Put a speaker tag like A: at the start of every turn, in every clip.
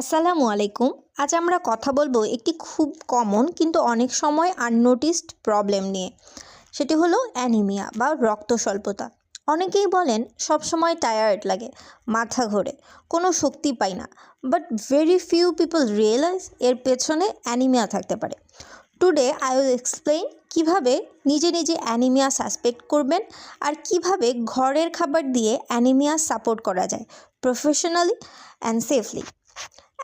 A: আসসালামু আলাইকুম। আজ আমরা কথা বলবো একটি খুব কমন কিন্তু অনেক সময় আননোটিসড প্রবলেম নিয়ে। সেটি হলো অ্যানিমিয়া বা রক্ত স্বল্পতা। অনেকেই বলেন সবসময় টায়ার্ড লাগে, মাথা ঘোরে, কোনো শক্তি পাই না। But very few people realize এর পেছনে অ্যানিমিয়া থাকতে পারে। টুডে আই উইল এক্সপ্লেইন কীভাবে নিজে নিজে অ্যানিমিয়া সাসপেক্ট করবেন আর কিভাবে ঘরের খাবার দিয়ে অ্যানিমিয়া সাপোর্ট করা যায় প্রফেশনালি অ্যান্ড সেফলি।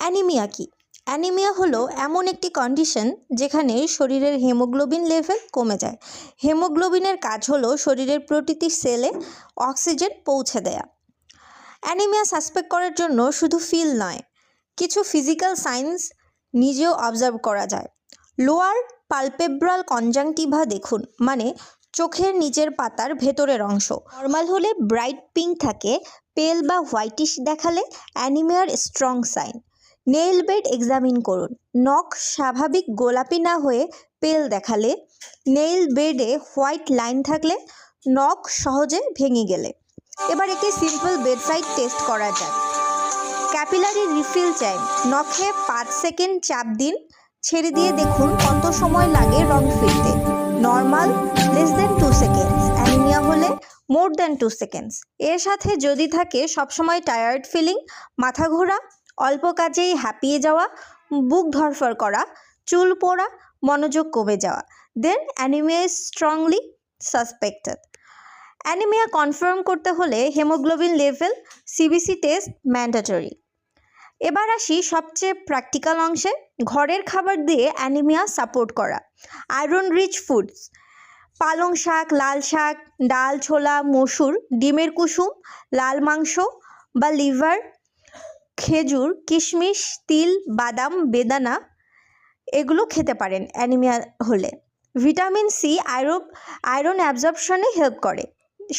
A: অ্যানিমিয়া কি? অ্যানিমিয়া হলো এমন একটি কন্ডিশন যেখানে শরীরের হিমোগ্লোবিন লেভেল কমে যায়। হিমোগ্লোবিনের কাজ হলো শরীরের প্রতিটি সেলে অক্সিজেন পৌঁছে দেয়া। অ্যানিমিয়া সাসপেক্ট করার জন্য শুধু ফিল নয়, কিছু ফিজিক্যাল সাইন্স নিজেও অবজার্ভ করা যায়। লোয়ার পালপেব্রাল কনজাংটিভা দেখুন, মানে চোখের নিচের পাতার ভেতরের অংশ নর্মাল হলে ব্রাইট পিঙ্ক থাকে, পেল বা হোয়াইটিশ দেখালে অ্যানিমিয়ার strong sign. Nail bed examine করুন, নখ স্বাভাবিক গোলাপি না হয়ে পেল দেখালে, নেইল বেডে হোয়াইট লাইন থাকলে, নখ সহজে ভেঙে গেলে। এবার একটি সিম্পল বেডসাইড টেস্ট করা যায়। ক্যাপিলারি রিফিল টাইম, নখে 5 সেকেন্ড চাপ দিন, ছেড়ে দিয়ে দেখুন কত সময় লাগে রং ফিরতে। Normal less than 2 seconds, anaemia হলে মোর দেন 2 সেকেন্ডস। এর সাথে যদি থাকে সবসময় টায়ার্ড ফিলিং, মাথা ঘোরা, অল্প কাজেই হাঁপিয়ে যাওয়া, বুক ধরফর করা, চুল পোড়া, মনোযোগ কমে যাওয়া, then anaemia is strongly suspected. Anaemia confirm করতে হলে haemoglobin level, CBC test mandatory. এবার আসি সবচেয়ে প্র্যাকটিক্যাল অংশে, ঘরের খাবার দিয়ে অ্যানিমিয়া সাপোর্ট করা। আয়রন রিচ ফুডস, পালং শাক, লাল শাক, ডাল, ছোলা, মসুর, ডিমের কুসুম, লাল মাংস বা লিভার, খেজুর, কিশমিশ, তিল, বাদাম, বেদানা এগুলো খেতে পারেন অ্যানিমিয়া হলে। ভিটামিন সি আয়রন অ্যাবজর্পশনে হেল্প করে,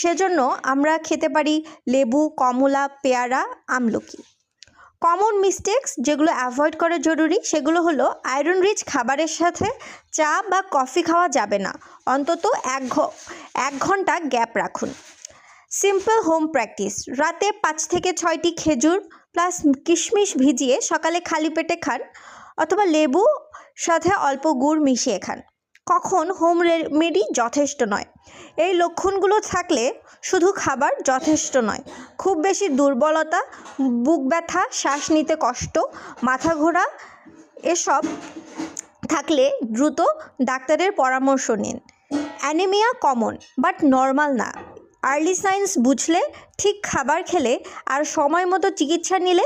A: সেজন্য আমরা খেতে পারি লেবু, কমলা, পেয়ারা, আমলকি। কমন মিস্টেকস যেগুলো অ্যাভয়েড করা জরুরি সেগুলো হলো আয়রন রিচ খাবারের সাথে চা বা কফি খাওয়া যাবে না, অন্তত এক ঘন্টা গ্যাপ রাখুন। সিম্পল হোম প্র্যাকটিস, রাতে 5 থেকে 6টি খেজুর প্লাস কিশমিশ ভিজিয়ে সকালে খালি পেটে খান, অথবা লেবু সাথে অল্প গুড় মিশিয়ে খান। কখন হোম রেমেডি যথেষ্ট নয়? এই লক্ষণগুলো থাকলে শুধু খাবার যথেষ্ট নয়। খুব বেশি দুর্বলতা, বুক ব্যথা, শ্বাস নিতে কষ্ট, মাথা ঘোরা এসব থাকলে দ্রুত ডাক্তারের পরামর্শ নিন। অ্যানিমিয়া কমন বাট নর্মাল না। আর্লি সাইন্স বুঝলে, ঠিক খাবার খেলে আর সময় মতো চিকিৎসা নিলে